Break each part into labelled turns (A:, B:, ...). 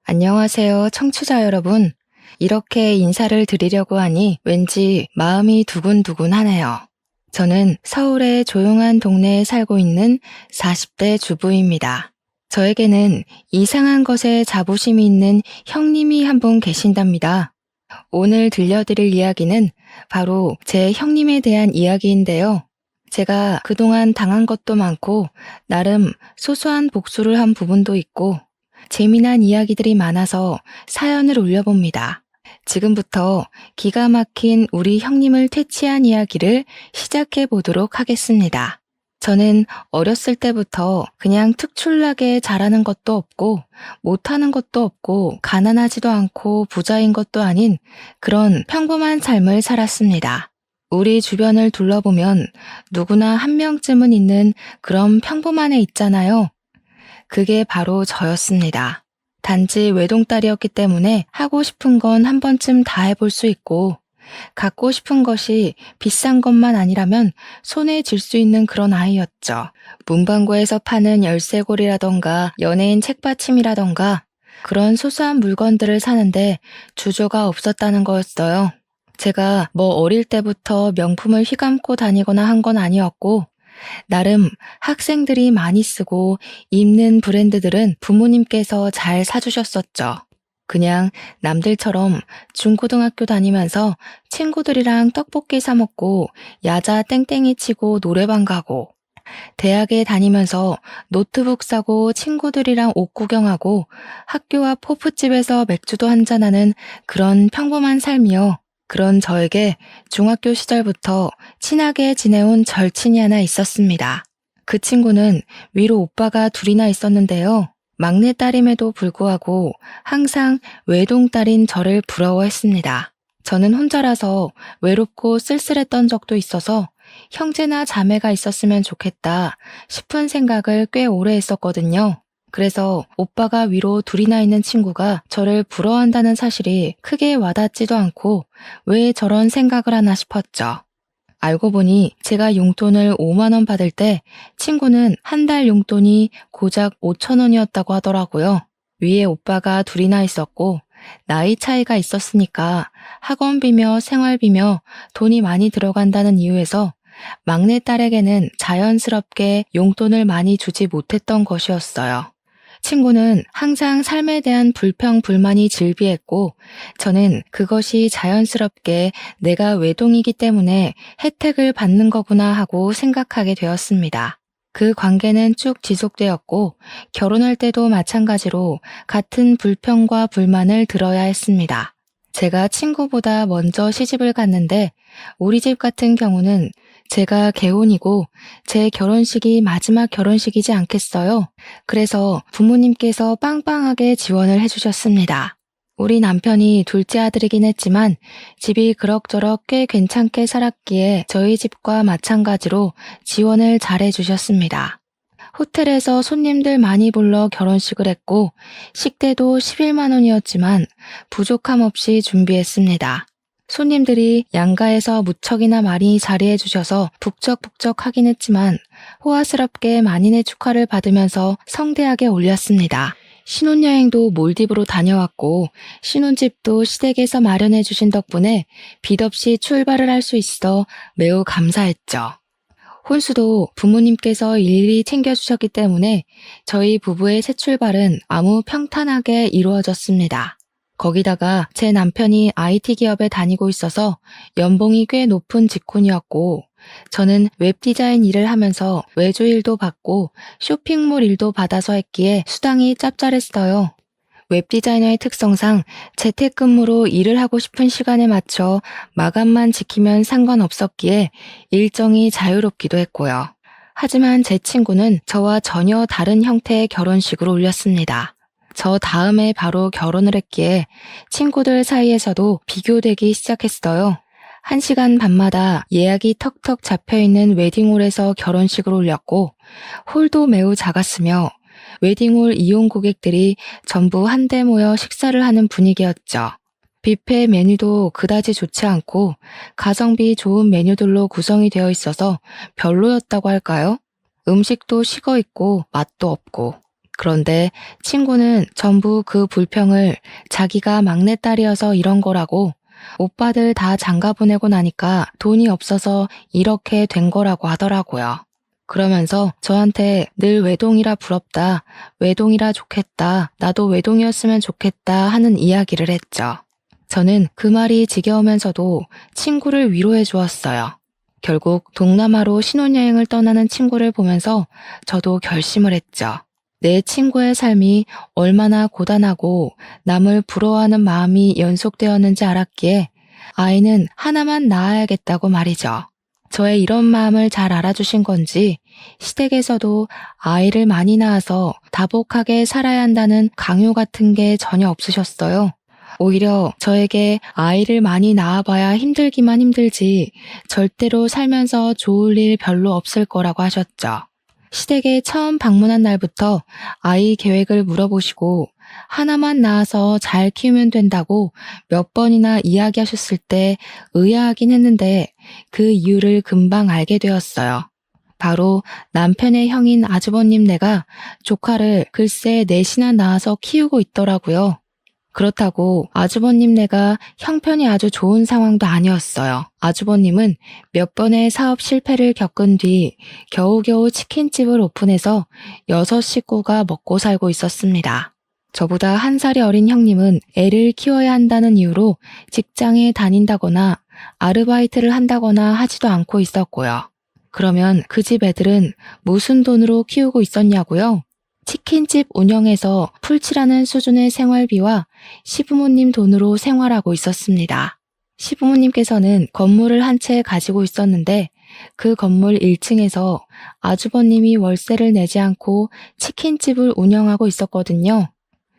A: 안녕하세요, 청취자 여러분. 이렇게 인사를 드리려고 하니 왠지 마음이 두근두근하네요. 저는 서울의 조용한 동네에 살고 있는 40대 주부입니다. 저에게는 이상한 것에 자부심이 있는 형님이 한 분 계신답니다. 오늘 들려드릴 이야기는 바로 제 형님에 대한 이야기인데요. 제가 그동안 당한 것도 많고 나름 소소한 복수를 한 부분도 있고 재미난 이야기들이 많아서 사연을 올려봅니다. 지금부터 기가 막힌 우리 형님을 퇴치한 이야기를 시작해 보도록 하겠습니다. 저는 어렸을 때부터 그냥 특출나게 잘하는 것도 없고 못하는 것도 없고 가난하지도 않고 부자인 것도 아닌 그런 평범한 삶을 살았습니다. 우리 주변을 둘러보면 누구나 한 명쯤은 있는 그런 평범한 애 있잖아요. 그게 바로 저였습니다. 단지 외동딸이었기 때문에 하고 싶은 건 한 번쯤 다 해볼 수 있고 갖고 싶은 것이 비싼 것만 아니라면 손에 쥘 수 있는 그런 아이였죠. 문방구에서 파는 열쇠고리라던가 연예인 책받침이라던가 그런 소소한 물건들을 사는데 주저가 없었다는 거였어요. 제가 뭐 어릴 때부터 명품을 휘감고 다니거나 한 건 아니었고 나름 학생들이 많이 쓰고 입는 브랜드들은 부모님께서 잘 사주셨었죠. 그냥 남들처럼 중고등학교 다니면서 친구들이랑 떡볶이 사 먹고 야자 땡땡이 치고 노래방 가고 대학에 다니면서 노트북 사고 친구들이랑 옷 구경하고 학교 앞 호프집에서 맥주도 한잔하는 그런 평범한 삶이요. 그런 저에게 중학교 시절부터 친하게 지내온 절친이 하나 있었습니다. 그 친구는 위로 오빠가 둘이나 있었는데요. 막내딸임에도 불구하고 항상 외동딸인 저를 부러워했습니다. 저는 혼자라서 외롭고 쓸쓸했던 적도 있어서 형제나 자매가 있었으면 좋겠다 싶은 생각을 꽤 오래 했었거든요. 그래서 오빠가 위로 둘이나 있는 친구가 저를 부러워한다는 사실이 크게 와닿지도 않고 왜 저런 생각을 하나 싶었죠. 알고 보니 제가 용돈을 5만 원 받을 때 친구는 한 달 용돈이 고작 5천 원이었다고 하더라고요. 위에 오빠가 둘이나 있었고 나이 차이가 있었으니까 학원비며 생활비며 돈이 많이 들어간다는 이유에서 막내딸에게는 자연스럽게 용돈을 많이 주지 못했던 것이었어요. 친구는 항상 삶에 대한 불평, 불만이 질비했고 저는 그것이 자연스럽게 내가 외동이기 때문에 혜택을 받는 거구나 하고 생각하게 되었습니다. 그 관계는 쭉 지속되었고 결혼할 때도 마찬가지로 같은 불평과 불만을 들어야 했습니다. 제가 친구보다 먼저 시집을 갔는데 우리 집 같은 경우는 제가 개혼이고 제 결혼식이 마지막 결혼식이지 않겠어요? 그래서 부모님께서 빵빵하게 지원을 해주셨습니다. 우리 남편이 둘째 아들이긴 했지만 집이 그럭저럭 꽤 괜찮게 살았기에 저희 집과 마찬가지로 지원을 잘 해주셨습니다. 호텔에서 손님들 많이 불러 결혼식을 했고 식대도 11만 원이었지만 부족함 없이 준비했습니다. 손님들이 양가에서 무척이나 많이 자리해 주셔서 북적북적하긴 했지만 호화스럽게 만인의 축하를 받으면서 성대하게 올렸습니다. 신혼여행도 몰디브로 다녀왔고 신혼집도 시댁에서 마련해 주신 덕분에 빚 없이 출발을 할 수 있어 매우 감사했죠. 혼수도 부모님께서 일일이 챙겨주셨기 때문에 저희 부부의 새 출발은 아무 평탄하게 이루어졌습니다. 거기다가 제 남편이 IT 기업에 다니고 있어서 연봉이 꽤 높은 직군이었고 저는 웹디자인 일을 하면서 외주 일도 받고 쇼핑몰 일도 받아서 했기에 수당이 짭짤했어요. 웹디자이너의 특성상 재택근무로 일을 하고 싶은 시간에 맞춰 마감만 지키면 상관없었기에 일정이 자유롭기도 했고요. 하지만 제 친구는 저와 전혀 다른 형태의 결혼식을 올렸습니다. 저 다음에 바로 결혼을 했기에 친구들 사이에서도 비교되기 시작했어요. 1시간 반마다 예약이 턱턱 잡혀있는 웨딩홀에서 결혼식을 올렸고 홀도 매우 작았으며 웨딩홀 이용 고객들이 전부 한데 모여 식사를 하는 분위기였죠. 뷔페 메뉴도 그다지 좋지 않고 가성비 좋은 메뉴들로 구성이 되어 있어서 별로였다고 할까요? 음식도 식어 있고 맛도 없고 그런데 친구는 전부 그 불평을 자기가 막내딸이어서 이런 거라고, 오빠들 다 장가 보내고 나니까 돈이 없어서 이렇게 된 거라고 하더라고요. 그러면서 저한테 늘 외동이라 부럽다, 외동이라 좋겠다, 나도 외동이었으면 좋겠다 하는 이야기를 했죠. 저는 그 말이 지겨우면서도 친구를 위로해 주었어요. 결국 동남아로 신혼여행을 떠나는 친구를 보면서 저도 결심을 했죠. 내 친구의 삶이 얼마나 고단하고 남을 부러워하는 마음이 연속되었는지 알았기에 아이는 하나만 낳아야겠다고 말이죠. 저의 이런 마음을 잘 알아주신 건지 시댁에서도 아이를 많이 낳아서 다복하게 살아야 한다는 강요 같은 게 전혀 없으셨어요. 오히려 저에게 아이를 많이 낳아봐야 힘들기만 힘들지 절대로 살면서 좋을 일 별로 없을 거라고 하셨죠. 시댁에 처음 방문한 날부터 아이 계획을 물어보시고 하나만 낳아서 잘 키우면 된다고 몇 번이나 이야기하셨을 때 의아하긴 했는데 그 이유를 금방 알게 되었어요. 바로 남편의 형인 아주버님네가 조카를 글쎄 넷이나 낳아서 키우고 있더라고요. 그렇다고 아주버님네가 형편이 아주 좋은 상황도 아니었어요. 아주버님은 몇 번의 사업 실패를 겪은 뒤 겨우겨우 치킨집을 오픈해서 6식구가 먹고 살고 있었습니다. 저보다 1살이 어린 형님은 애를 키워야 한다는 이유로 직장에 다닌다거나 아르바이트를 한다거나 하지도 않고 있었고요. 그러면 그 집 애들은 무슨 돈으로 키우고 있었냐고요? 치킨집 운영에서 풀칠하는 수준의 생활비와 시부모님 돈으로 생활하고 있었습니다. 시부모님께서는 건물을 한 채 가지고 있었는데 그 건물 1층에서 아주버님이 월세를 내지 않고 치킨집을 운영하고 있었거든요.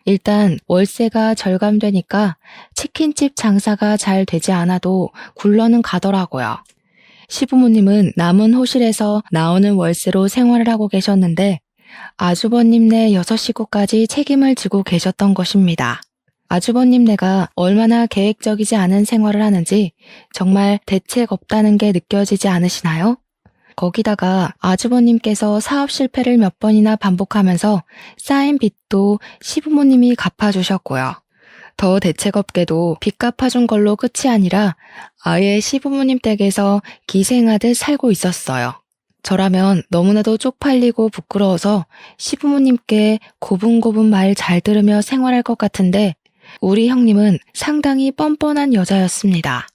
A: 일단 월세가 절감되니까 치킨집 장사가 잘 되지 않아도 굴러는 가더라고요. 시부모님은 남은 호실에서 나오는 월세로 생활을 하고 계셨는데 아주버님네 6식구까지 책임을 지고 계셨던 것입니다. 아주버님네가 얼마나 계획적이지 않은 생활을 하는지 정말 대책 없다는 게 느껴지지 않으시나요? 거기다가 아주버님께서 사업 실패를 몇 번이나 반복하면서 쌓인 빚도 시부모님이 갚아주셨고요. 더 대책 없게도 빚 갚아준 걸로 끝이 아니라 아예 시부모님 댁에서 기생하듯 살고 있었어요. 저라면 너무나도 쪽팔리고 부끄러워서 시부모님께 고분고분 말 잘 들으며 생활할 것 같은데 우리 형님은 상당히 뻔뻔한 여자였습니다.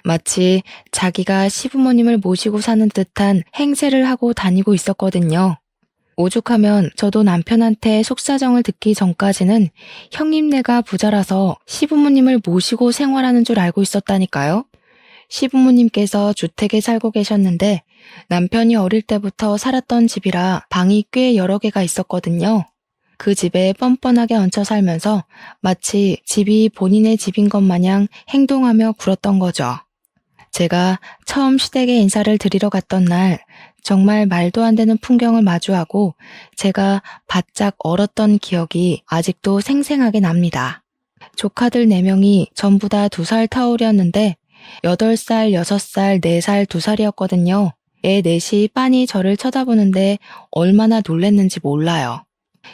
A: 마치 자기가 시부모님을 모시고 사는 듯한 행세를 하고 다니고 있었거든요. 오죽하면 저도 남편한테 속사정을 듣기 전까지는 형님네가 부자라서 시부모님을 모시고 생활하는 줄 알고 있었다니까요. 시부모님께서 주택에 살고 계셨는데 남편이 어릴 때부터 살았던 집이라 방이 꽤 여러 개가 있었거든요. 그 집에 뻔뻔하게 얹혀 살면서 마치 집이 본인의 집인 것 마냥 행동하며 굴었던 거죠. 제가 처음 시댁에 인사를 드리러 갔던 날 정말 말도 안 되는 풍경을 마주하고 제가 바짝 얼었던 기억이 아직도 생생하게 납니다. 조카들 4명이 전부 다 2살 터울이었는데 8살, 6살, 4살, 2살이었거든요. 애 넷이 빤히 저를 쳐다보는데 얼마나 놀랬는지 몰라요.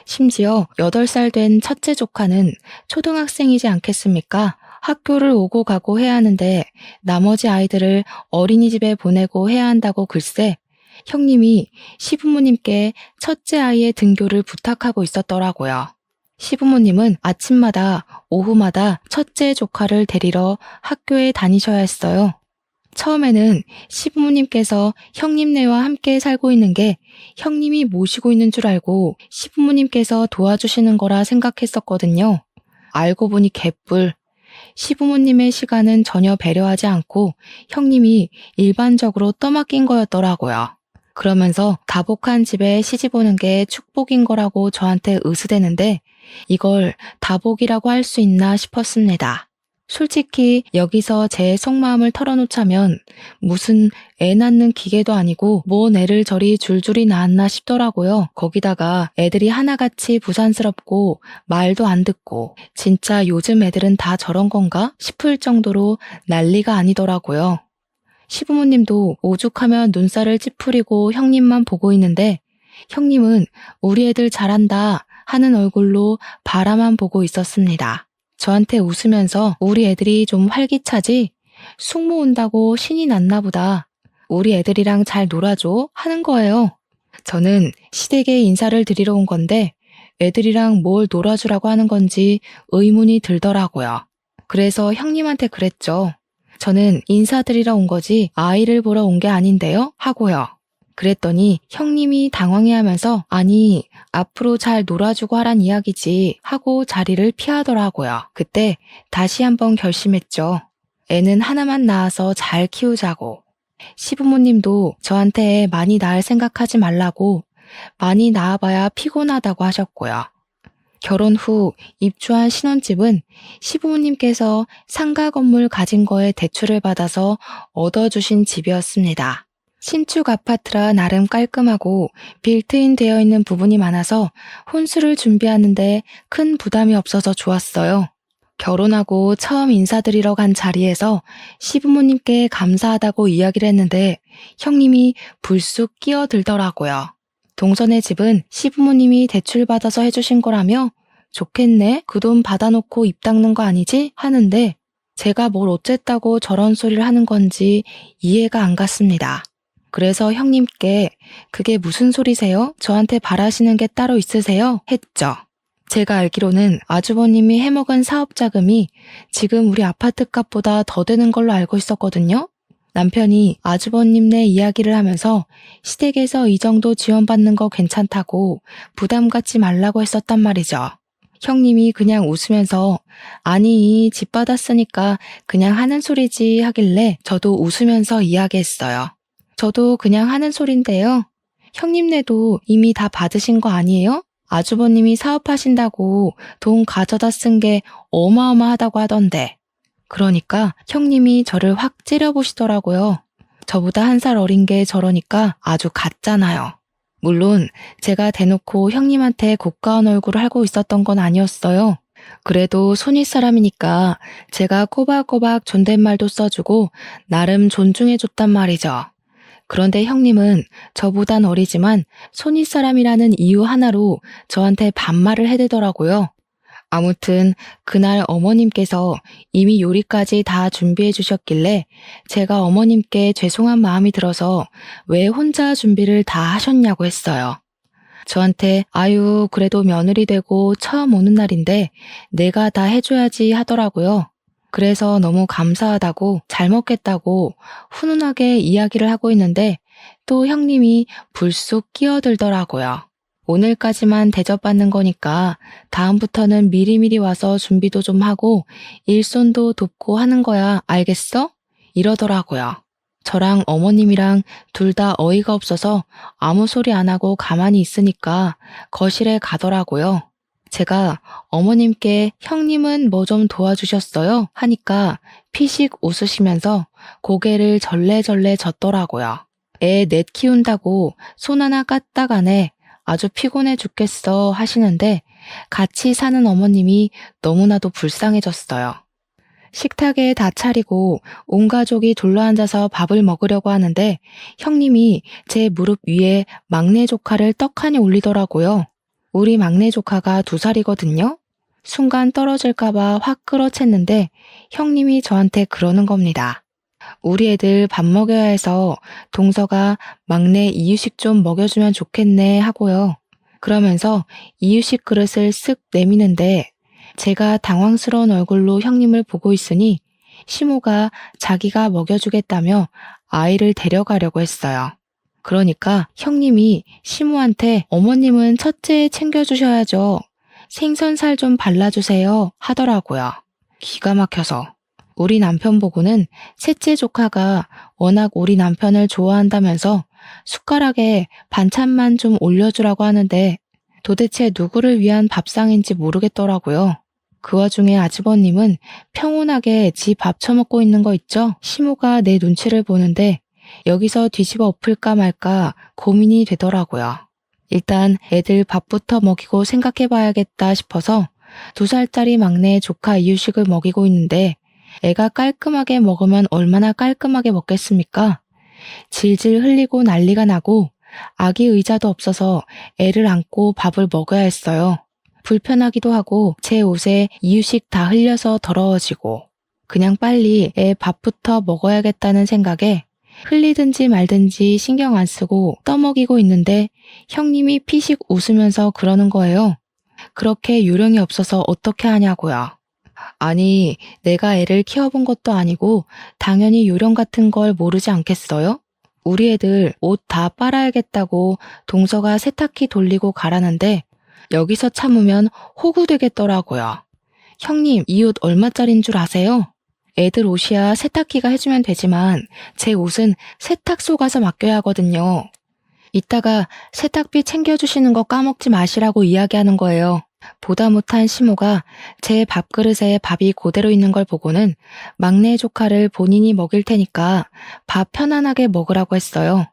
A: 심지어 8살 된 첫째 조카는 초등학생이지 않겠습니까? 학교를 오고 가고 해야 하는데 나머지 아이들을 어린이집에 보내고 해야 한다고 글쎄 형님이 시부모님께 첫째 아이의 등교를 부탁하고 있었더라고요. 시부모님은 아침마다 오후마다 첫째 조카를 데리러 학교에 다니셔야 했어요. 처음에는 시부모님께서 형님네와 함께 살고 있는 게 형님이 모시고 있는 줄 알고 시부모님께서 도와주시는 거라 생각했었거든요. 알고 보니 개뿔. 시부모님의 시간은 전혀 배려하지 않고 형님이 일반적으로 떠맡긴 거였더라고요. 그러면서 다복한 집에 시집 오는 게 축복인 거라고 저한테 으스대는데 이걸 다복이라고 할 수 있나 싶었습니다. 솔직히 여기서 제 속마음을 털어놓자면 무슨 애 낳는 기계도 아니고 뭔 애를 저리 줄줄이 낳았나 싶더라고요. 거기다가 애들이 하나같이 부산스럽고 말도 안 듣고 진짜 요즘 애들은 다 저런 건가 싶을 정도로 난리가 아니더라고요. 시부모님도 오죽하면 눈살을 찌푸리고 형님만 보고 있는데 형님은 우리 애들 잘한다 하는 얼굴로 바라만 보고 있었습니다. 저한테 웃으면서 우리 애들이 좀 활기차지? 숙모 온다고 신이 났나 보다. 우리 애들이랑 잘 놀아줘 하는 거예요. 저는 시댁에 인사를 드리러 온 건데 애들이랑 뭘 놀아주라고 하는 건지 의문이 들더라고요. 그래서 형님한테 그랬죠. 저는 인사드리러 온 거지 아이를 보러 온 게 아닌데요? 하고요. 그랬더니 형님이 당황해하면서 아니 앞으로 잘 놀아주고 하란 이야기지 하고 자리를 피하더라고요. 그때 다시 한번 결심했죠. 애는 하나만 낳아서 잘 키우자고. 시부모님도 저한테 많이 낳을 생각하지 말라고 많이 낳아봐야 피곤하다고 하셨고요. 결혼 후 입주한 신혼집은 시부모님께서 상가 건물 가진 거에 대출을 받아서 얻어주신 집이었습니다. 신축 아파트라 나름 깔끔하고 빌트인 되어 있는 부분이 많아서 혼수를 준비하는데 큰 부담이 없어서 좋았어요. 결혼하고 처음 인사드리러 간 자리에서 시부모님께 감사하다고 이야기를 했는데 형님이 불쑥 끼어들더라고요. 동선의 집은 시부모님이 대출받아서 해주신 거라며 좋겠네? 그 돈 받아놓고 입 닦는 거 아니지? 하는데 제가 뭘 어쨌다고 저런 소리를 하는 건지 이해가 안 갔습니다. 그래서 형님께 그게 무슨 소리세요? 저한테 바라시는 게 따로 있으세요? 했죠. 제가 알기로는 아주버님이 해먹은 사업 자금이 지금 우리 아파트 값보다 더 되는 걸로 알고 있었거든요. 남편이 아주버님네 이야기를 하면서 시댁에서 이 정도 지원받는 거 괜찮다고 부담 갖지 말라고 했었단 말이죠. 형님이 그냥 웃으면서 아니 집 받았으니까 그냥 하는 소리지 하길래 저도 웃으면서 이야기했어요. 저도 그냥 하는 소린데요. 형님네도 이미 다 받으신 거 아니에요? 아주버님이 사업하신다고 돈 가져다 쓴 게 어마어마하다고 하던데. 그러니까 형님이 저를 확 째려보시더라고요. 저보다 1살 어린 게 저러니까 아주 같잖아요. 물론 제가 대놓고 형님한테 고가운 얼굴을 하고 있었던 건 아니었어요. 그래도 손윗사람이니까 제가 꼬박꼬박 존댓말도 써주고 나름 존중해줬단 말이죠. 그런데 형님은 저보단 어리지만 손윗사람이라는 이유 하나로 저한테 반말을 해대더라고요. 아무튼 그날 어머님께서 이미 요리까지 다 준비해 주셨길래 제가 어머님께 죄송한 마음이 들어서 왜 혼자 준비를 다 하셨냐고 했어요. 저한테 아유 그래도 며느리 되고 처음 오는 날인데 내가 다 해줘야지 하더라고요. 그래서 너무 감사하다고 잘 먹겠다고 훈훈하게 이야기를 하고 있는데 또 형님이 불쑥 끼어들더라고요. 오늘까지만 대접받는 거니까 다음부터는 미리미리 와서 준비도 좀 하고 일손도 돕고 하는 거야 알겠어? 이러더라고요. 저랑 어머님이랑 둘 다 어이가 없어서 아무 소리 안 하고 가만히 있으니까 거실에 가더라고요. 제가 어머님께 형님은 뭐 좀 도와주셨어요? 하니까 피식 웃으시면서 고개를 절레절레 젓더라고요. 애 넷 키운다고 손 하나 까딱 안 해. 아주 피곤해 죽겠어 하시는데 같이 사는 어머님이 너무나도 불쌍해졌어요. 식탁에 다 차리고 온 가족이 둘러앉아서 밥을 먹으려고 하는데 형님이 제 무릎 위에 막내 조카를 떡하니 올리더라고요. 우리 막내 조카가 2살이거든요. 순간 떨어질까봐 확 끌어챘는데 형님이 저한테 그러는 겁니다. 우리 애들 밥 먹여야 해서 동서가 막내 이유식 좀 먹여주면 좋겠네 하고요. 그러면서 이유식 그릇을 쓱 내미는데 제가 당황스러운 얼굴로 형님을 보고 있으니 시모가 자기가 먹여주겠다며 아이를 데려가려고 했어요. 그러니까 형님이 시모한테 어머님은 첫째 챙겨주셔야죠. 생선살 좀 발라주세요 하더라고요. 기가 막혀서. 우리 남편 보고는 셋째 조카가 워낙 우리 남편을 좋아한다면서 숟가락에 반찬만 좀 올려주라고 하는데 도대체 누구를 위한 밥상인지 모르겠더라고요. 그 와중에 아주버님은 평온하게 지 밥 처먹고 있는 거 있죠? 시모가 내 눈치를 보는데 여기서 뒤집어 엎을까 말까 고민이 되더라고요. 일단 애들 밥부터 먹이고 생각해봐야겠다 싶어서 2살짜리 막내 조카 이유식을 먹이고 있는데 애가 깔끔하게 먹으면 얼마나 깔끔하게 먹겠습니까? 질질 흘리고 난리가 나고 아기 의자도 없어서 애를 안고 밥을 먹어야 했어요. 불편하기도 하고 제 옷에 이유식 다 흘려서 더러워지고 그냥 빨리 애 밥부터 먹어야겠다는 생각에 흘리든지 말든지 신경 안 쓰고 떠먹이고 있는데 형님이 피식 웃으면서 그러는 거예요. 그렇게 요령이 없어서 어떻게 하냐고요. 아니, 내가 애를 키워본 것도 아니고 당연히 요령 같은 걸 모르지 않겠어요? 우리 애들 옷 다 빨아야겠다고 동서가 세탁기 돌리고 가라는데 여기서 참으면 호구 되겠더라고요. 형님, 이 옷 얼마짜린 줄 아세요? 애들 옷이야 세탁기가 해주면 되지만 제 옷은 세탁소 가서 맡겨야 하거든요. 이따가 세탁비 챙겨주시는 거 까먹지 마시라고 이야기하는 거예요. 보다 못한 시모가 제 밥그릇에 밥이 그대로 있는 걸 보고는 막내 조카를 본인이 먹일 테니까 밥 편안하게 먹으라고 했어요.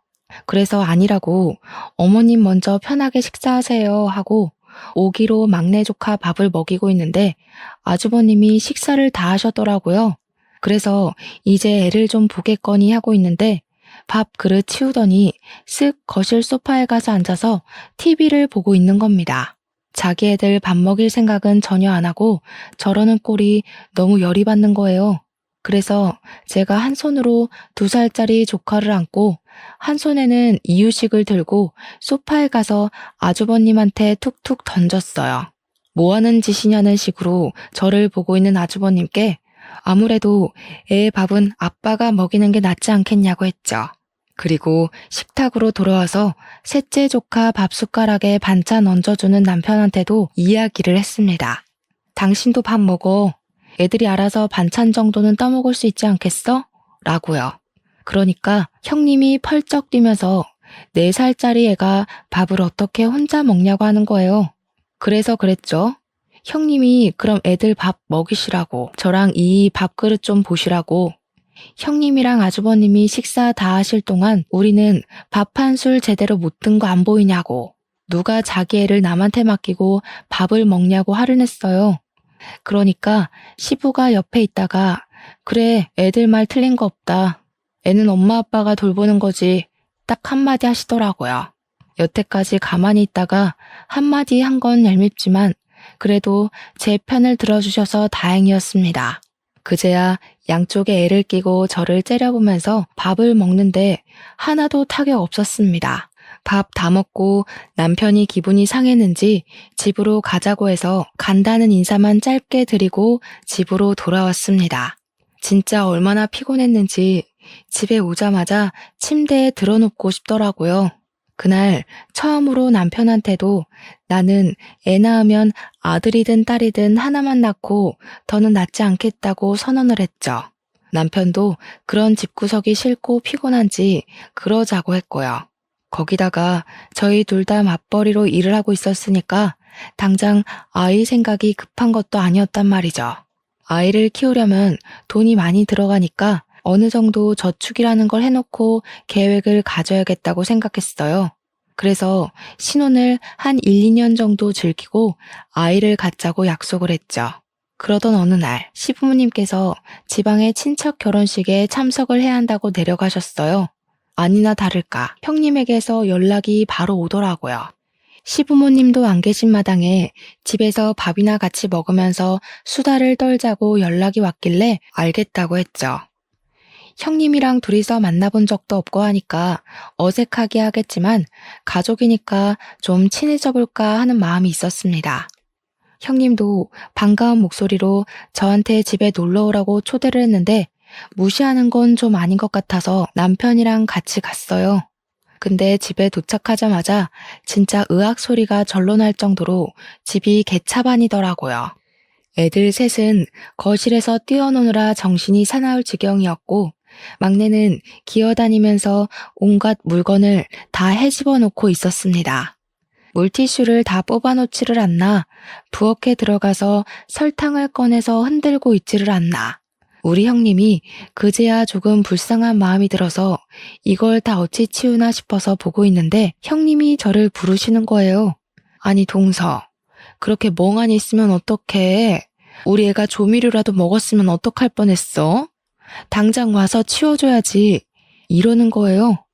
A: 그래서 아니라고 어머님 먼저 편하게 식사하세요 하고 오기로 막내 조카 밥을 먹이고 있는데 아주버님이 식사를 다 하셨더라고요. 그래서 이제 애를 좀 보겠거니 하고 있는데 밥 그릇 치우더니 쓱 거실 소파에 가서 앉아서 TV를 보고 있는 겁니다. 자기 애들 밥 먹일 생각은 전혀 안 하고 저러는 꼴이 너무 열이 받는 거예요. 그래서 제가 한 손으로 2살짜리 조카를 안고 한 손에는 이유식을 들고 소파에 가서 아주버님한테 툭툭 던졌어요. 뭐 하는 짓이냐는 식으로 저를 보고 있는 아주버님께 아무래도 애 밥은 아빠가 먹이는 게 낫지 않겠냐고 했죠. 그리고 식탁으로 돌아와서 셋째 조카 밥 숟가락에 반찬 얹어주는 남편한테도 이야기를 했습니다. 당신도 밥 먹어. 애들이 알아서 반찬 정도는 떠먹을 수 있지 않겠어? 라고요. 그러니까 형님이 펄쩍 뛰면서 4살짜리 애가 밥을 어떻게 혼자 먹냐고 하는 거예요. 그래서 그랬죠. 형님이 그럼 애들 밥 먹이시라고 저랑 이 밥그릇 좀 보시라고. 형님이랑 아주버님이 식사 다 하실 동안 우리는 밥 한 술 제대로 못 든 거 안 보이냐고. 누가 자기 애를 남한테 맡기고 밥을 먹냐고 화를 냈어요. 그러니까 시부가 옆에 있다가 그래 애들 말 틀린 거 없다. 애는 엄마 아빠가 돌보는 거지. 딱 한마디 하시더라고요. 여태까지 가만히 있다가 한마디 한 건 얄밉지만 그래도 제 편을 들어주셔서 다행이었습니다. 그제야 양쪽에 애를 끼고 저를 째려보면서 밥을 먹는데 하나도 타격 없었습니다. 밥 다 먹고 남편이 기분이 상했는지 집으로 가자고 해서 간다는 인사만 짧게 드리고 집으로 돌아왔습니다. 진짜 얼마나 피곤했는지 집에 오자마자 침대에 들어눕고 싶더라고요. 그날 처음으로 남편한테도 나는 애 낳으면 아들이든 딸이든 하나만 낳고 더는 낳지 않겠다고 선언을 했죠. 남편도 그런 집구석이 싫고 피곤한지 그러자고 했고요. 거기다가 저희 둘 다 맞벌이로 일을 하고 있었으니까 당장 아이 생각이 급한 것도 아니었단 말이죠. 아이를 키우려면 돈이 많이 들어가니까 어느 정도 저축이라는 걸 해놓고 계획을 가져야겠다고 생각했어요. 그래서 신혼을 한 1, 2년 정도 즐기고 아이를 갖자고 약속을 했죠. 그러던 어느 날 시부모님께서 지방의 친척 결혼식에 참석을 해야 한다고 내려가셨어요. 아니나 다를까 형님에게서 연락이 바로 오더라고요. 시부모님도 안 계신 마당에 집에서 밥이나 같이 먹으면서 수다를 떨자고 연락이 왔길래 알겠다고 했죠. 형님이랑 둘이서 만나본 적도 없고 하니까 어색하게 하겠지만 가족이니까 좀 친해져 볼까 하는 마음이 있었습니다. 형님도 반가운 목소리로 저한테 집에 놀러 오라고 초대를 했는데 무시하는 건 좀 아닌 것 같아서 남편이랑 같이 갔어요. 근데 집에 도착하자마자 진짜 의악 소리가 절로 날 정도로 집이 개차반이더라고요. 애들 셋은 거실에서 뛰어노느라 정신이 사나울 지경이었고 막내는 기어다니면서 온갖 물건을 다 헤집어 놓고 있었습니다. 물티슈를 다 뽑아놓지를 않나, 부엌에 들어가서 설탕을 꺼내서 흔들고 있지를 않나. 우리 형님이 그제야 조금 불쌍한 마음이 들어서 이걸 다 어찌 치우나 싶어서 보고 있는데 형님이 저를 부르시는 거예요. 아니 동서, 그렇게 멍하니 있으면 어떡해. 우리 애가 조미료라도 먹었으면 어떡할 뻔했어? 당장 와서 치워줘야지. 이러는 거예요.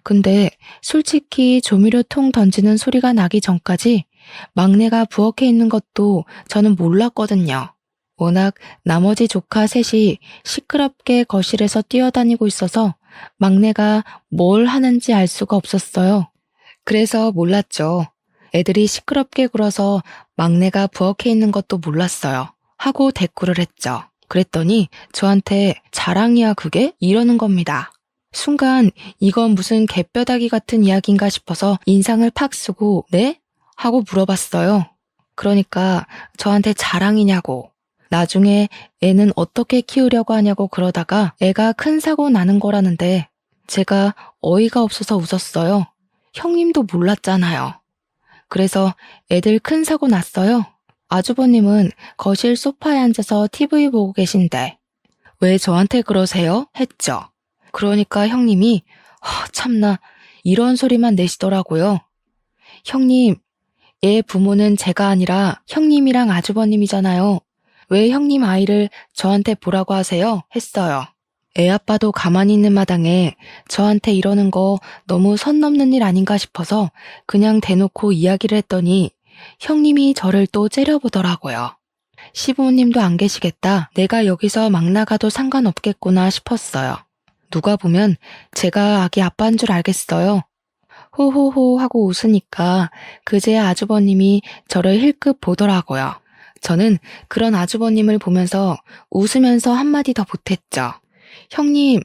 A: 근데 솔직히 조미료통 던지는 소리가 나기 전까지 막내가 부엌에 있는 것도 저는 몰랐거든요. 워낙 나머지 조카 셋이 시끄럽게 거실에서 뛰어다니고 있어서 막내가 뭘 하는지 알 수가 없었어요. 그래서 몰랐죠. 애들이 시끄럽게 굴어서 막내가 부엌에 있는 것도 몰랐어요. 하고 대꾸를 했죠. 그랬더니 저한테 자랑이야 그게? 이러는 겁니다. 순간 이건 무슨 개뼈다귀 같은 이야기인가 싶어서 인상을 팍 쓰고 네? 하고 물어봤어요. 그러니까 저한테 자랑이냐고. 나중에 애는 어떻게 키우려고 하냐고 그러다가 애가 큰 사고 나는 거라는데 제가 어이가 없어서 웃었어요. 형님도 몰랐잖아요. 그래서 애들 큰 사고 났어요. 아주버님은 거실 소파에 앉아서 TV 보고 계신데 왜 저한테 그러세요? 했죠. 그러니까 형님이 참나 이런 소리만 내시더라고요. 형님, 얘 부모는 제가 아니라 형님이랑 아주버님이잖아요. 왜 형님 아이를 저한테 보라고 하세요? 했어요. 애 아빠도 가만히 있는 마당에 저한테 이러는 거 너무 선 넘는 일 아닌가 싶어서 그냥 대놓고 이야기를 했더니 형님이 저를 또 째려보더라고요. 시부모님도 안 계시겠다. 내가 여기서 막 나가도 상관없겠구나 싶었어요. 누가 보면 제가 아기 아빠인 줄 알겠어요. 호호호 하고 웃으니까 그제야 아주버님이 저를 힐끗 보더라고요. 저는 그런 아주버님을 보면서 웃으면서 한마디 더 보탰죠. 형님,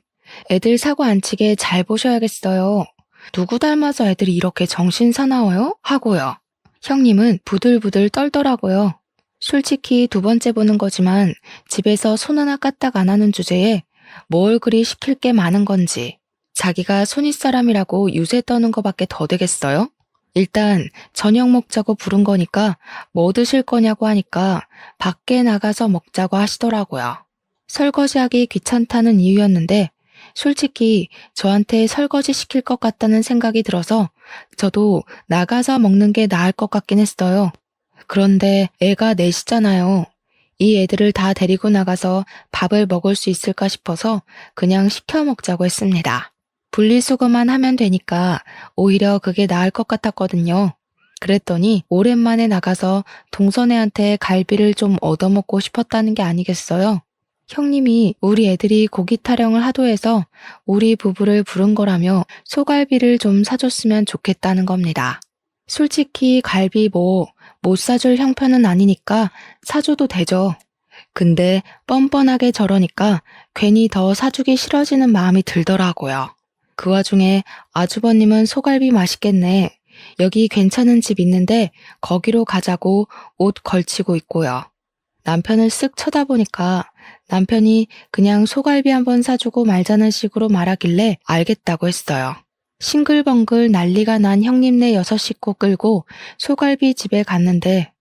A: 애들 사고 안 치게 잘 보셔야겠어요. 누구 닮아서 애들이 이렇게 정신 사나워요? 하고요. 형님은 부들부들 떨더라고요. 솔직히 두 번째 보는 거지만 집에서 손 하나 까딱 안 하는 주제에 뭘 그리 시킬 게 많은 건지 자기가 손윗사람이라고 유세 떠는 거밖에 더 되겠어요? 일단 저녁 먹자고 부른 거니까 뭐 드실 거냐고 하니까 밖에 나가서 먹자고 하시더라고요. 설거지하기 귀찮다는 이유였는데 솔직히 저한테 설거지 시킬 것 같다는 생각이 들어서 저도 나가서 먹는 게 나을 것 같긴 했어요. 그런데 애가 넷이잖아요. 이 애들을 다 데리고 나가서 밥을 먹을 수 있을까 싶어서 그냥 시켜 먹자고 했습니다. 분리수거만 하면 되니까 오히려 그게 나을 것 같았거든요. 그랬더니 오랜만에 나가서 동선애한테 갈비를 좀 얻어먹고 싶었다는 게 아니겠어요? 형님이 우리 애들이 고기 타령을 하도 해서 우리 부부를 부른 거라며 소갈비를 좀 사줬으면 좋겠다는 겁니다. 솔직히 갈비 못 사줄 형편은 아니니까 사줘도 되죠. 근데 뻔뻔하게 저러니까 괜히 더 사주기 싫어지는 마음이 들더라고요. 그 와중에 아주버님은 소갈비 맛있겠네. 여기 괜찮은 집 있는데 거기로 가자고 옷 걸치고 있고요. 남편을 쓱 쳐다보니까 남편이 그냥 소갈비 한번 사주고 말자는 식으로 말하길래 알겠다고 했어요. 싱글벙글 난리가 난 형님네 6식구 끌고 소갈비 집에 갔는데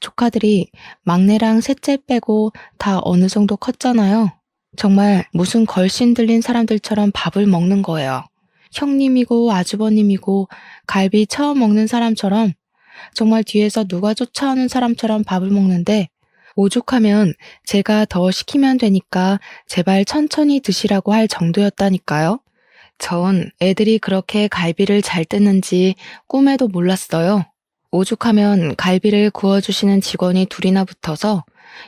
A: 조카들이 막내랑 셋째 빼고 다 어느 정도 컸잖아요. 정말 무슨 걸신 들린 사람들처럼 밥을 먹는 거예요. 형님이고 아주버님이고 갈비 처음 먹는 사람처럼 정말 뒤에서 누가 쫓아오는 사람처럼 밥을 먹는데 오죽하면 제가 더 시키면 되니까 제발 천천히 드시라고 할 정도였다니까요. 전 애들이 그렇게 갈비를 잘 뜯는지 꿈에도 몰랐어요. 오죽하면 갈비를 구워주시는 직원이 둘이나 붙어서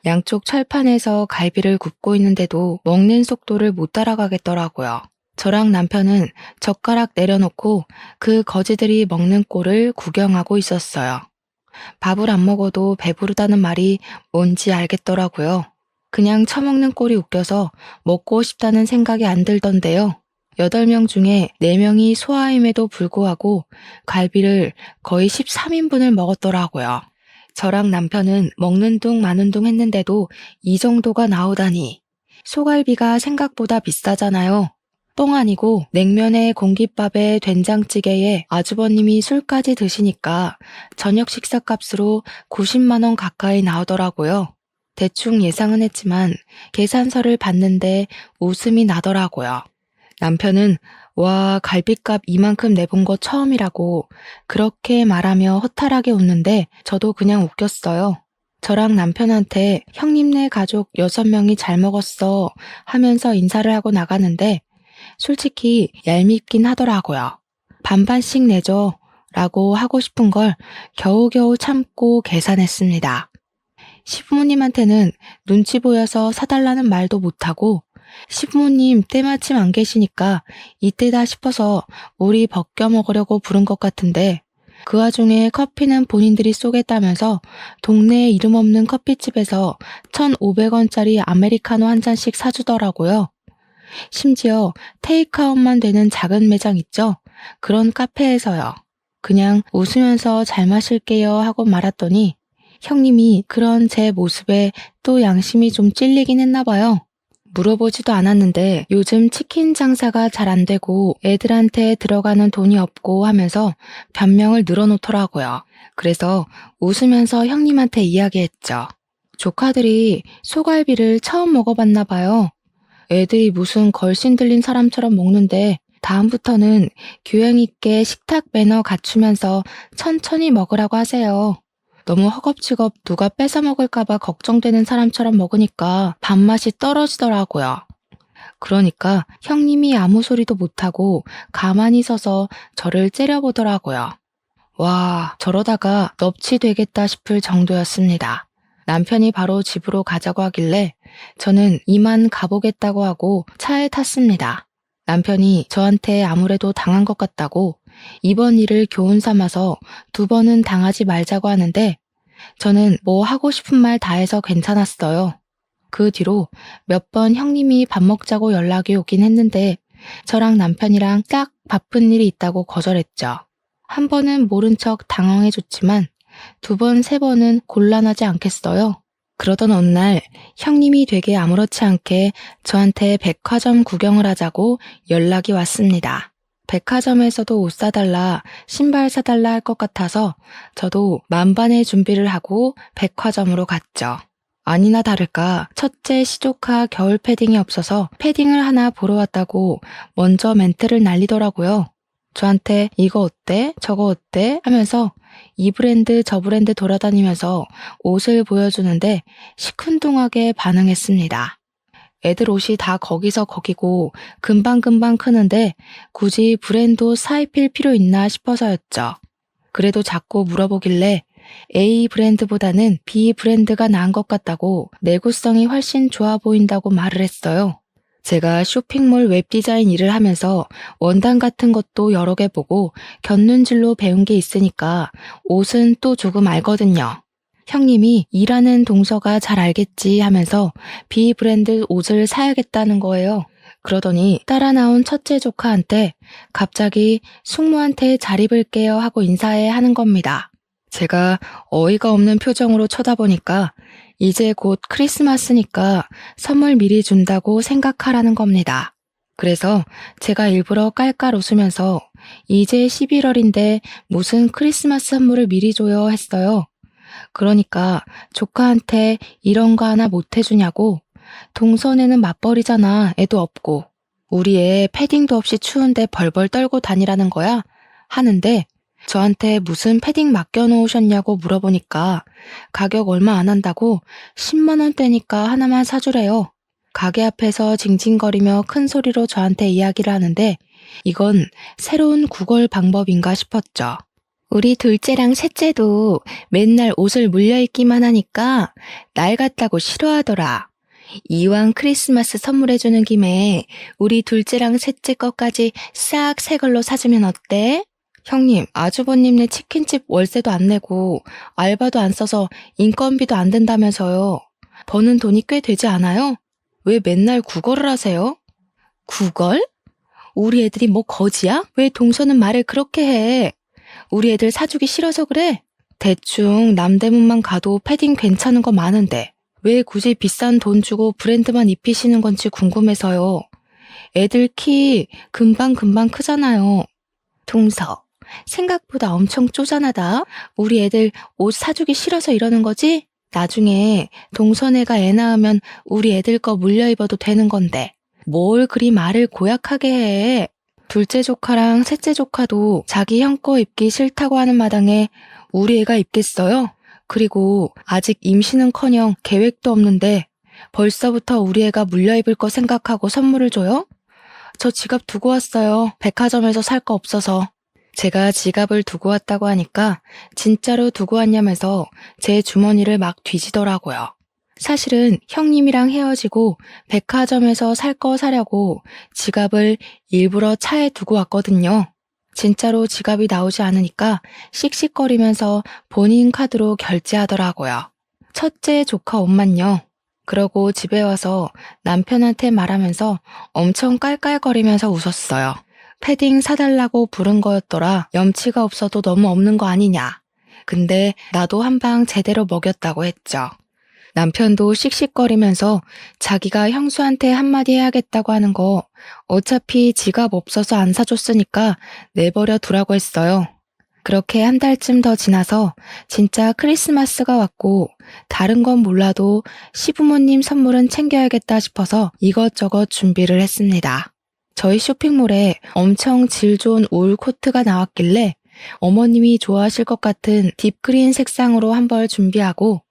A: 양쪽 철판에서 갈비를 굽고 있는데도 먹는 속도를 못 따라가겠더라고요. 저랑 남편은 젓가락 내려놓고 그 거지들이 먹는 꼴을 구경하고 있었어요. 밥을 안 먹어도 배부르다는 말이 뭔지 알겠더라고요. 그냥 처먹는 꼴이 웃겨서 먹고 싶다는 생각이 안 들던데요. 8명 중에 4명이 소아임에도 불구하고 갈비를 거의 13인분을 먹었더라고요. 저랑 남편은 먹는 둥 마는 둥 했는데도 이 정도가 나오다니. 소갈비가 생각보다 비싸잖아요. 뻥 아니고 냉면에 공깃밥에 된장찌개에 아주버님이 술까지 드시니까 저녁 식사값으로 90만 원 가까이 나오더라고요. 대충 예상은 했지만 계산서를 봤는데 웃음이 나더라고요. 남편은 와 갈비값 이만큼 내본 거 처음이라고 그렇게 말하며 허탈하게 웃는데 저도 그냥 웃겼어요. 저랑 남편한테 형님네 가족 6명이 잘 먹었어 하면서 인사를 하고 나가는데 솔직히 얄밉긴 하더라고요. 반반씩 내줘 라고 하고 싶은 걸 겨우겨우 참고 계산했습니다. 시부모님한테는 눈치 보여서 사달라는 말도 못하고 시부모님 때마침 안 계시니까 이때다 싶어서 우리 벗겨 먹으려고 부른 것 같은데 그 와중에 커피는 본인들이 쏘겠다면서 동네에 이름 없는 커피집에서 1,500원짜리 아메리카노 한 잔씩 사주더라고요. 심지어 테이크아웃만 되는 작은 매장 있죠? 그런 카페에서요. 그냥 웃으면서 잘 마실게요 하고 말았더니 형님이 그런 제 모습에 또 양심이 좀 찔리긴 했나 봐요. 물어보지도 않았는데 요즘 치킨 장사가 잘 안 되고 애들한테 들어가는 돈이 없고 하면서 변명을 늘어놓더라고요. 그래서 웃으면서 형님한테 이야기했죠. 조카들이 소갈비를 처음 먹어봤나 봐요. 애들이 무슨 걸신 들린 사람처럼 먹는데 다음부터는 교양 있게 식탁 매너 갖추면서 천천히 먹으라고 하세요. 너무 허겁지겁 누가 뺏어 먹을까봐 걱정되는 사람처럼 먹으니까 밥맛이 떨어지더라고요. 그러니까 형님이 아무 소리도 못하고 가만히 서서 저를 째려보더라고요. 와, 저러다가 넙치 되겠다 싶을 정도였습니다. 남편이 바로 집으로 가자고 하길래 저는 이만 가보겠다고 하고 차에 탔습니다. 남편이 저한테 아무래도 당한 것 같다고 이번 일을 교훈 삼아서 2번은 당하지 말자고 하는데 저는 뭐 하고 싶은 말 다 해서 괜찮았어요. 그 뒤로 몇 번 형님이 밥 먹자고 연락이 오긴 했는데 저랑 남편이랑 딱 바쁜 일이 있다고 거절했죠. 한 번은 모른 척 당황해줬지만 2번, 3번은 곤란하지 않겠어요. 그러던 어느 날 형님이 되게 아무렇지 않게 저한테 백화점 구경을 하자고 연락이 왔습니다. 백화점에서도 옷 사달라, 신발 사달라 할 것 같아서 저도 만반의 준비를 하고 백화점으로 갔죠. 아니나 다를까 첫째 시조카 겨울 패딩이 없어서 패딩을 하나 보러 왔다고 먼저 멘트를 날리더라고요. 저한테 이거 어때? 저거 어때? 하면서 이 브랜드 저 브랜드 돌아다니면서 옷을 보여주는데 시큰둥하게 반응했습니다. 애들 옷이 다 거기서 거기고 금방금방 크는데 굳이 브랜드 옷 사입힐 필요 있나 싶어서였죠. 그래도 자꾸 물어보길래 A 브랜드보다는 B 브랜드가 나은 것 같다고 내구성이 훨씬 좋아 보인다고 말을 했어요. 제가 쇼핑몰 웹디자인 일을 하면서 원단 같은 것도 여러 개 보고 곁눈질로 배운 게 있으니까 옷은 또 조금 알거든요. 형님이 일하는 동서가 잘 알겠지 하면서 B 브랜드 옷을 사야겠다는 거예요. 그러더니 따라 나온 첫째 조카한테 갑자기 숙모한테 잘 입을게요 하고 인사해 하는 겁니다. 제가 어이가 없는 표정으로 쳐다보니까 이제 곧 크리스마스니까 선물 미리 준다고 생각하라는 겁니다. 그래서 제가 일부러 깔깔 웃으면서 이제 11월인데 무슨 크리스마스 선물을 미리 줘요 했어요. 그러니까 조카한테 이런 거 하나 못 해주냐고. 동선에는 맞벌이잖아. 애도 없고. 우리 애 패딩도 없이 추운데 벌벌 떨고 다니라는 거야? 하는데 저한테 무슨 패딩 맡겨놓으셨냐고 물어보니까 가격 얼마 안 한다고 10만 원대니까 하나만 사주래요. 가게 앞에서 징징거리며 큰 소리로 저한테 이야기를 하는데 이건 새로운 구걸 방법인가 싶었죠. 우리 둘째랑 셋째도 맨날 옷을 물려입기만 하니까 날 같다고 싫어하더라. 이왕 크리스마스 선물해주는 김에 우리 둘째랑 셋째 것까지 싹 새 걸로 사주면 어때? 형님, 아주버님네 치킨집 월세도 안 내고 알바도 안 써서 인건비도 안 된다면서요. 버는 돈이 꽤 되지 않아요? 왜 맨날 구걸을 하세요? 구걸? 우리 애들이 뭐 거지야? 왜 동서는 말을 그렇게 해? 우리 애들 사주기 싫어서 그래? 대충 남대문만 가도 패딩 괜찮은 거 많은데 왜 굳이 비싼 돈 주고 브랜드만 입히시는 건지 궁금해서요. 애들 키 금방금방 크잖아요. 동서, 생각보다 엄청 쪼잔하다. 우리 애들 옷 사주기 싫어서 이러는 거지? 나중에 동서네가 애 낳으면 우리 애들 거 물려 입어도 되는 건데 뭘 그리 말을 고약하게 해. 둘째 조카랑 셋째 조카도 자기 형 거 입기 싫다고 하는 마당에 우리 애가 입겠어요? 그리고 아직 임신은커녕 계획도 없는데 벌써부터 우리 애가 물려 입을 거 생각하고 선물을 줘요? 저 지갑 두고 왔어요. 백화점에서 살 거 없어서. 제가 지갑을 두고 왔다고 하니까 진짜로 두고 왔냐면서 제 주머니를 막 뒤지더라고요. 사실은 형님이랑 헤어지고 백화점에서 살 거 사려고 지갑을 일부러 차에 두고 왔거든요. 진짜로 지갑이 나오지 않으니까 씩씩거리면서 본인 카드로 결제하더라고요. 첫째 조카 옷만요. 그러고 집에 와서 남편한테 말하면서 엄청 깔깔거리면서 웃었어요. 패딩 사달라고 부른 거였더라. 염치가 없어도 너무 없는 거 아니냐. 근데 나도 한 방 제대로 먹였다고 했죠. 남편도 씩씩거리면서 자기가 형수한테 한마디 해야겠다고 하는 거 어차피 지갑 없어서 안 사줬으니까 내버려 두라고 했어요. 그렇게 한 달쯤 더 지나서 진짜 크리스마스가 왔고 다른 건 몰라도 시부모님 선물은 챙겨야겠다 싶어서 이것저것 준비를 했습니다. 저희 쇼핑몰에 엄청 질 좋은 울 코트가 나왔길래 어머님이 좋아하실 것 같은 딥그린 색상으로 한 벌 준비하고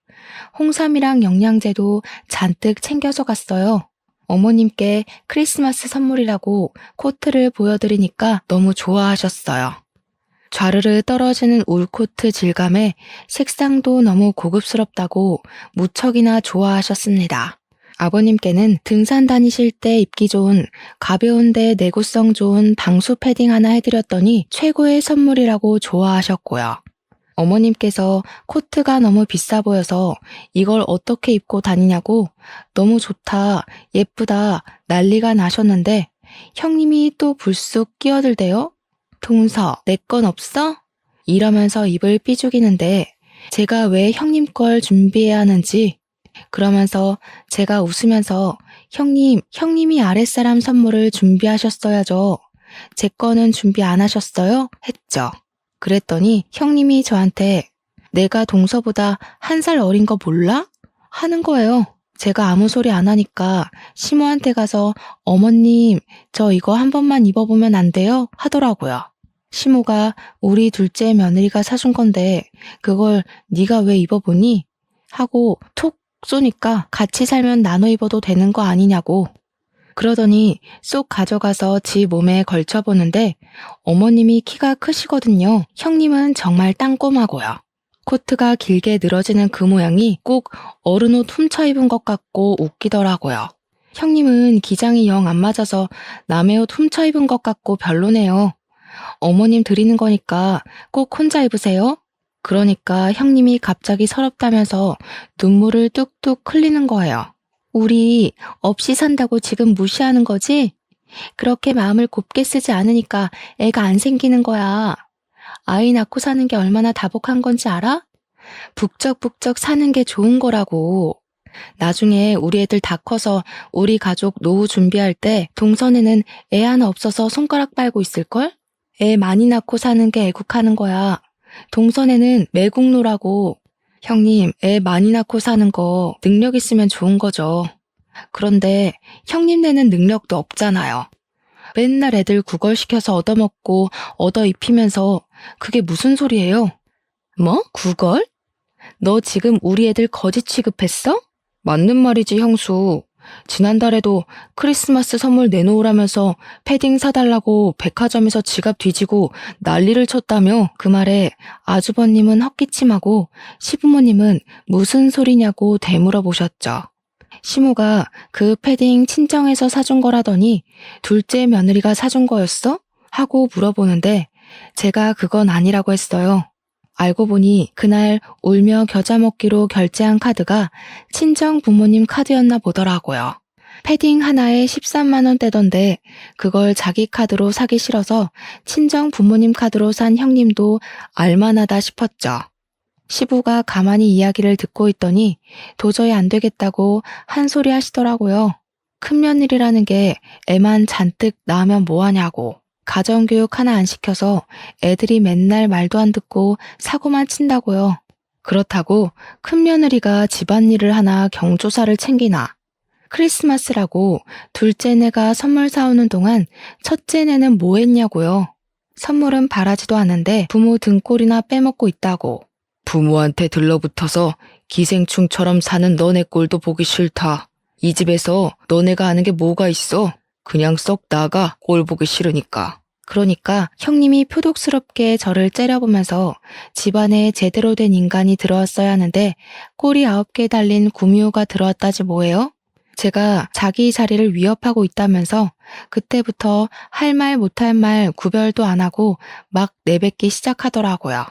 A: 홍삼이랑 영양제도 잔뜩 챙겨서 갔어요. 어머님께 크리스마스 선물이라고 코트를 보여드리니까 너무 좋아하셨어요. 좌르르 떨어지는 울코트 질감에 색상도 너무 고급스럽다고 무척이나 좋아하셨습니다. 아버님께는 등산 다니실 때 입기 좋은 가벼운데 내구성 좋은 방수 패딩 하나 해드렸더니 최고의 선물이라고 좋아하셨고요. 어머님께서 코트가 너무 비싸 보여서 이걸 어떻게 입고 다니냐고 너무 좋다, 예쁘다 난리가 나셨는데 형님이 또 불쑥 끼어들대요. 동서, 내 건 없어? 이러면서 입을 삐죽이는데 제가 왜 형님 걸 준비해야 하는지 그러면서 제가 웃으면서 형님이 아랫사람 선물을 준비하셨어야죠. 제 거는 준비 안 하셨어요? 했죠. 그랬더니 형님이 저한테 내가 동서보다 1살 어린 거 몰라? 하는 거예요. 제가 아무 소리 안 하니까 시모한테 가서 어머님 저 이거 한 번만 입어보면 안 돼요? 하더라고요. 시모가 우리 둘째 며느리가 사준 건데 그걸 네가 왜 입어보니? 하고 톡 쏘니까 같이 살면 나눠 입어도 되는 거 아니냐고. 그러더니 쏙 가져가서 지 몸에 걸쳐보는데 어머님이 키가 크시거든요. 형님은 정말 땅꼬마고요. 코트가 길게 늘어지는 그 모양이 꼭 어른 옷 훔쳐 입은 것 같고 웃기더라고요. 형님은 기장이 영 안 맞아서 남의 옷 훔쳐 입은 것 같고 별로네요. 어머님 드리는 거니까 꼭 혼자 입으세요. 그러니까 형님이 갑자기 서럽다면서 눈물을 뚝뚝 흘리는 거예요. 우리 없이 산다고 지금 무시하는 거지? 그렇게 마음을 곱게 쓰지 않으니까 애가 안 생기는 거야. 아이 낳고 사는 게 얼마나 다복한 건지 알아? 북적북적 사는 게 좋은 거라고. 나중에 우리 애들 다 커서 우리 가족 노후 준비할 때 동선에는 애 하나 없어서 손가락 빨고 있을걸? 애 많이 낳고 사는 게 애국하는 거야. 동선에는 매국노라고. 형님, 애 많이 낳고 사는 거 능력 있으면 좋은 거죠. 그런데 형님네는 능력도 없잖아요. 맨날 애들 구걸시켜서 얻어먹고 얻어입히면서 그게 무슨 소리예요? 뭐? 구걸? 너 지금 우리 애들 거지 취급했어? 맞는 말이지, 형수. 지난달에도 크리스마스 선물 내놓으라면서 패딩 사달라고 백화점에서 지갑 뒤지고 난리를 쳤다며. 그 말에 아주버님은 헛기침하고 시부모님은 무슨 소리냐고 되물어보셨죠. 시모가 그 패딩 친정에서 사준 거라더니 둘째 며느리가 사준 거였어? 하고 물어보는데 제가 그건 아니라고 했어요. 알고 보니 그날 울며 겨자 먹기로 결제한 카드가 친정 부모님 카드였나 보더라고요. 패딩 하나에 13만 원대던데 그걸 자기 카드로 사기 싫어서 친정 부모님 카드로 산 형님도 알만하다 싶었죠. 시부가 가만히 이야기를 듣고 있더니 도저히 안 되겠다고 한 소리 하시더라고요. 큰며느리라는 게 애만 잔뜩 낳으면 뭐하냐고. 가정교육 하나 안 시켜서 애들이 맨날 말도 안 듣고 사고만 친다고요. 그렇다고 큰며느리가 집안일을 하나 경조사를 챙기나. 크리스마스라고 둘째네가 선물 사오는 동안 첫째네는 뭐 했냐고요. 선물은 바라지도 않는데 부모 등골이나 빼먹고 있다고. 부모한테 들러붙어서 기생충처럼 사는 너네 꼴도 보기 싫다. 이 집에서 너네가 아는 게 뭐가 있어? 그냥 썩 나가, 꼴 보기 싫으니까. 그러니까 형님이 표독스럽게 저를 째려보면서 집안에 제대로 된 인간이 들어왔어야 하는데 꼬리 9개 달린 구미호가 들어왔다지 뭐예요? 제가 자기 자리를 위협하고 있다면서 그때부터 할 말 못할 말 구별도 안 하고 막 내뱉기 시작하더라고요.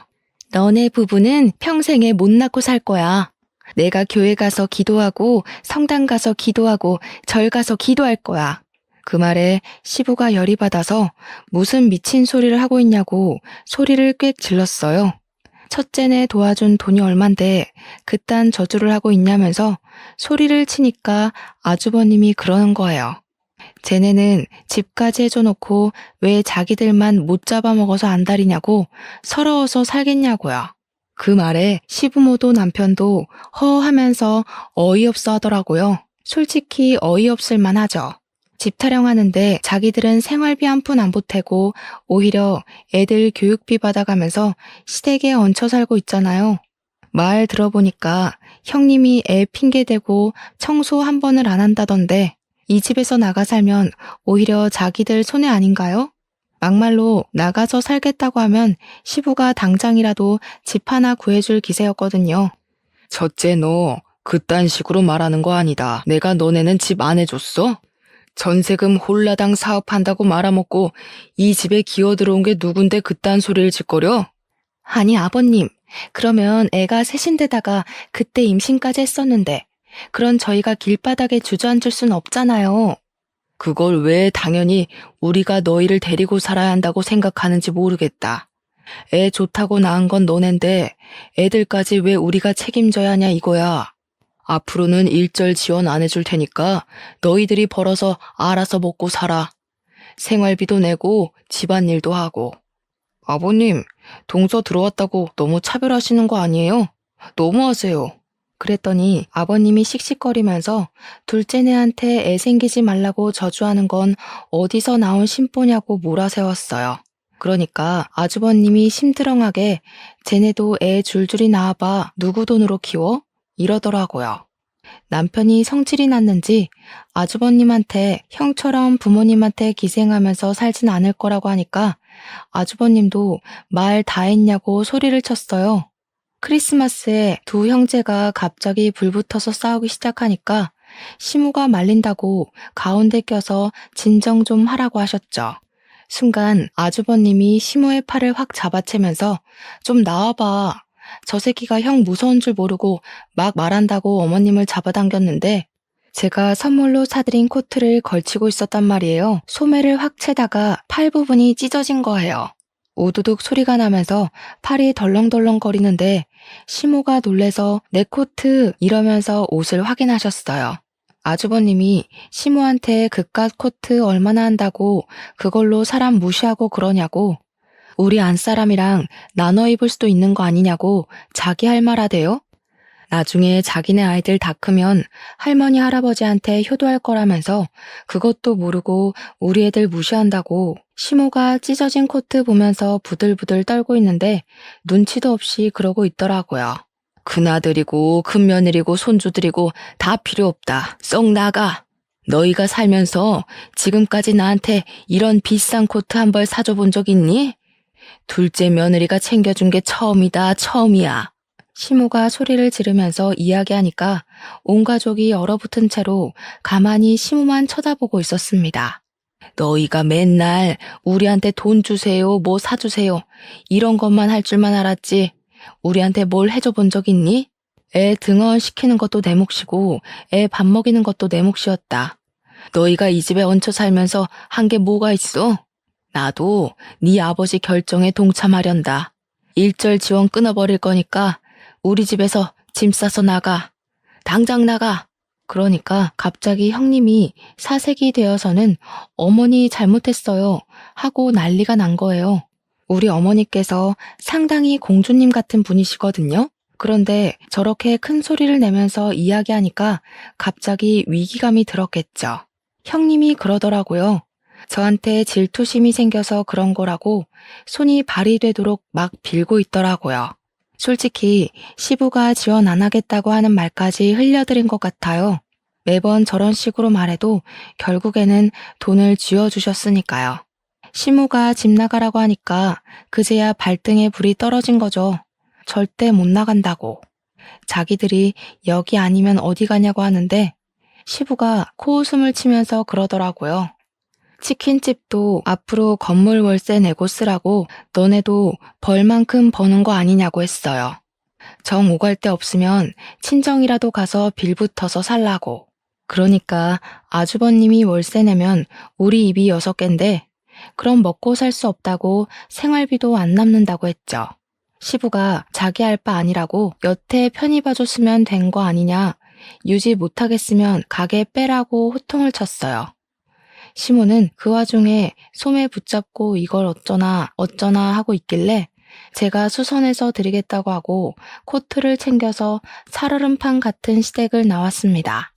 A: 너네 부부는 평생에 못 낳고 살 거야. 내가 교회 가서 기도하고 성당 가서 기도하고 절 가서 기도할 거야. 그 말에 시부가 열이 받아서 무슨 미친 소리를 하고 있냐고 소리를 꽤 질렀어요. 첫째네 도와준 돈이 얼만데 그딴 저주를 하고 있냐면서 소리를 치니까 아주버님이 그러는 거예요. 쟤네는 집까지 해줘놓고 왜 자기들만 못 잡아먹어서 안달이냐고 서러워서 살겠냐고요. 그 말에 시부모도 남편도 허하면서 어이없어 하더라고요. 솔직히 어이없을 만하죠. 집 타령하는데 자기들은 생활비 한 푼 안 보태고 오히려 애들 교육비 받아가면서 시댁에 얹혀 살고 있잖아요. 말 들어보니까 형님이 애 핑계대고 청소 한 번을 안 한다던데 이 집에서 나가 살면 오히려 자기들 손해 아닌가요? 막말로 나가서 살겠다고 하면 시부가 당장이라도 집 하나 구해줄 기세였거든요. 첫째 너 그딴 식으로 말하는 거 아니다. 내가 너네는 집 안 해줬어? 전세금 홀라당 사업한다고 말아먹고 이 집에 기어들어온 게 누군데 그딴 소리를 짓거려? 아니 아버님, 그러면 애가 셋인데다가 그때 임신까지 했었는데 그런 저희가 길바닥에 주저앉을 순 없잖아요. 그걸 왜 당연히 우리가 너희를 데리고 살아야 한다고 생각하는지 모르겠다. 애 좋다고 낳은 건 너넨데 애들까지 왜 우리가 책임져야 하냐 이거야. 앞으로는 일절 지원 안 해줄 테니까 너희들이 벌어서 알아서 먹고 살아. 생활비도 내고 집안일도 하고. 아버님, 동서 들어왔다고 너무 차별하시는 거 아니에요? 너무하세요. 그랬더니 아버님이 씩씩거리면서 둘째네한테 애 생기지 말라고 저주하는 건 어디서 나온 심보냐고 몰아세웠어요. 그러니까 아주버님이 심드렁하게 쟤네도 애 줄줄이 낳아봐 누구 돈으로 키워? 이러더라고요. 남편이 성질이 났는지 아주버님한테 형처럼 부모님한테 기생하면서 살진 않을 거라고 하니까 아주버님도 말 다 했냐고 소리를 쳤어요. 크리스마스에 두 형제가 갑자기 불붙어서 싸우기 시작하니까 시무가 말린다고 가운데 껴서 진정 좀 하라고 하셨죠. 순간 아주버님이 시무의 팔을 확 잡아채면서 좀 나와봐. 저 새끼가 형 무서운 줄 모르고 막 말한다고 어머님을 잡아당겼는데 제가 선물로 사드린 코트를 걸치고 있었단 말이에요. 소매를 확 채다가 팔 부분이 찢어진 거예요. 우두둑 소리가 나면서 팔이 덜렁덜렁거리는데 시모가 놀래서 내 코트 이러면서 옷을 확인하셨어요. 아주버님이 시모한테 그깟 코트 얼마나 한다고 그걸로 사람 무시하고 그러냐고 우리 안사람이랑 나눠 입을 수도 있는 거 아니냐고 자기 할 말 하대요. 나중에 자기네 아이들 다 크면 할머니 할아버지한테 효도할 거라면서 그것도 모르고 우리 애들 무시한다고 시모가 찢어진 코트 보면서 부들부들 떨고 있는데 눈치도 없이 그러고 있더라고요. 큰아들이고 큰며느리고 손주들이고 다 필요 없다. 썩 나가. 너희가 살면서 지금까지 나한테 이런 비싼 코트 한 벌 사줘 본 적 있니? 둘째 며느리가 챙겨준 게 처음이다, 처음이야. 시모가 소리를 지르면서 이야기하니까 온 가족이 얼어붙은 채로 가만히 시모만 쳐다보고 있었습니다. 너희가 맨날 우리한테 돈 주세요, 뭐 사주세요 이런 것만 할 줄만 알았지 우리한테 뭘 해줘 본 적 있니? 애 등원 시키는 것도 내 몫이고 애 밥 먹이는 것도 내 몫이었다. 너희가 이 집에 얹혀 살면서 한 게 뭐가 있어? 나도 네 아버지 결정에 동참하련다. 일절 지원 끊어버릴 거니까 우리 집에서 짐 싸서 나가. 당장 나가. 그러니까 갑자기 형님이 사색이 되어서는 어머니 잘못했어요 하고 난리가 난 거예요. 우리 어머니께서 상당히 공주님 같은 분이시거든요. 그런데 저렇게 큰 소리를 내면서 이야기하니까 갑자기 위기감이 들었겠죠. 형님이 그러더라고요. 저한테 질투심이 생겨서 그런 거라고 손이 발이 되도록 막 빌고 있더라고요. 솔직히 시부가 지원 안 하겠다고 하는 말까지 흘려드린 것 같아요. 매번 저런 식으로 말해도 결국에는 돈을 쥐어주셨으니까요. 시모가 집 나가라고 하니까 그제야 발등에 불이 떨어진 거죠. 절대 못 나간다고. 자기들이 여기 아니면 어디 가냐고 하는데 시부가 코웃음을 치면서 그러더라고요. 치킨집도 앞으로 건물 월세 내고 쓰라고 너네도 벌만큼 버는 거 아니냐고 했어요. 정 오갈 데 없으면 친정이라도 가서 빌붙어서 살라고. 그러니까 아주버님이 월세 내면 우리 입이 6갠데 그럼 먹고 살 수 없다고 생활비도 안 남는다고 했죠. 시부가 자기 할 바 아니라고 여태 편히 봐줬으면 된 거 아니냐, 유지 못하겠으면 가게 빼라고 호통을 쳤어요. 시모는 그 와중에 소매 붙잡고 이걸 어쩌나 하고 있길래 제가 수선해서 드리겠다고 하고 코트를 챙겨서 살얼음판 같은 시댁을 나왔습니다.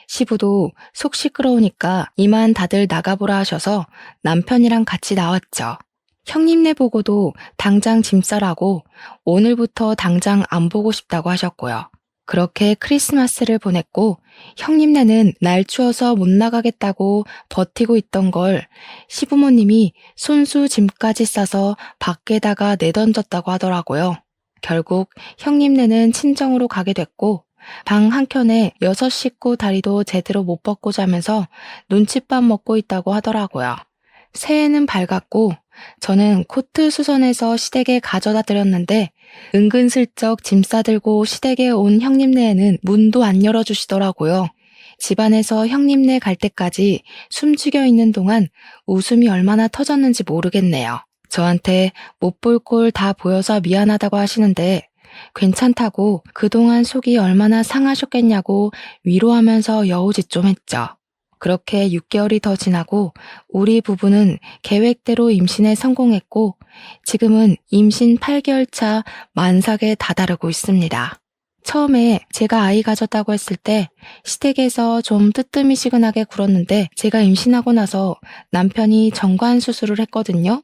A: 시부도 속 시끄러우니까 이만 다들 나가보라 하셔서 남편이랑 같이 나왔죠. 형님네 보고도 당장 짐 싸라고 오늘부터 당장 안 보고 싶다고 하셨고요. 그렇게 크리스마스를 보냈고 형님네는 날 추워서 못 나가겠다고 버티고 있던 걸 시부모님이 손수 짐까지 싸서 밖에다가 내던졌다고 하더라고요. 결국 형님네는 친정으로 가게 됐고 방 한켠에 6 식구 다리도 제대로 못 뻗고 자면서 눈칫밥 먹고 있다고 하더라고요. 새해는 밝았고 저는 코트 수선해서 시댁에 가져다 드렸는데 은근슬쩍 짐 싸들고 시댁에 온 형님네에는 문도 안 열어주시더라고요. 집안에서 형님네 갈 때까지 숨죽여 있는 동안 웃음이 얼마나 터졌는지 모르겠네요. 저한테 못 볼 꼴 다 보여서 미안하다고 하시는데 괜찮다고 그동안 속이 얼마나 상하셨겠냐고 위로하면서 여우짓 좀 했죠. 그렇게 6개월이 더 지나고 우리 부부는 계획대로 임신에 성공했고 지금은 임신 8개월 차 만삭에 다다르고 있습니다. 처음에 제가 아이 가졌다고 했을 때 시댁에서 좀 뜨뜨미시근하게 굴었는데 제가 임신하고 나서 남편이 정관 수술을 했거든요.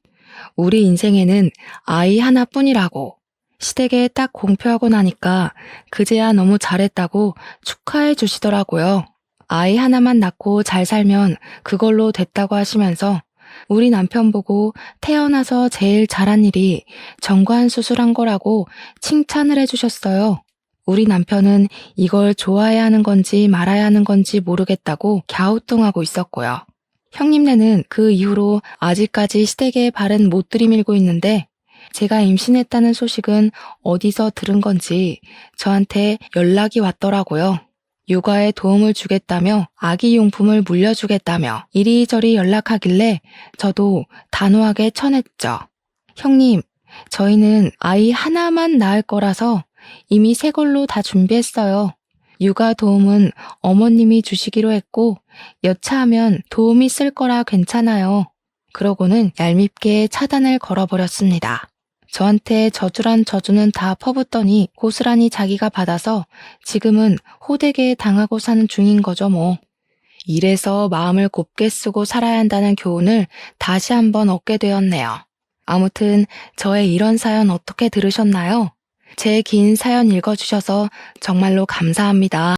A: 우리 인생에는 아이 하나뿐이라고. 시댁에 딱 공표하고 나니까 그제야 너무 잘했다고 축하해 주시더라고요. 아이 하나만 낳고 잘 살면 그걸로 됐다고 하시면서 우리 남편 보고 태어나서 제일 잘한 일이 정관 수술한 거라고 칭찬을 해주셨어요. 우리 남편은 이걸 좋아해야 하는 건지 말아야 하는 건지 모르겠다고 갸우뚱하고 있었고요. 형님네는 그 이후로 아직까지 시댁에 발은 못 들이밀고 있는데 제가 임신했다는 소식은 어디서 들은 건지 저한테 연락이 왔더라고요. 육아에 도움을 주겠다며 아기 용품을 물려주겠다며 이리저리 연락하길래 저도 단호하게 쳐냈죠. 형님, 저희는 아이 하나만 낳을 거라서 이미 새 걸로 다 준비했어요. 육아 도움은 어머님이 주시기로 했고 여차하면 도움이 쓸 거라 괜찮아요. 그러고는 얄밉게 차단을 걸어버렸습니다. 저한테 저주란 저주는 다 퍼붓더니 고스란히 자기가 받아서 지금은 호되게 당하고 사는 중인 거죠 뭐. 이래서 마음을 곱게 쓰고 살아야 한다는 교훈을 다시 한번 얻게 되었네요. 아무튼 저의 이런 사연 어떻게 들으셨나요? 제 긴 사연 읽어주셔서 정말로 감사합니다.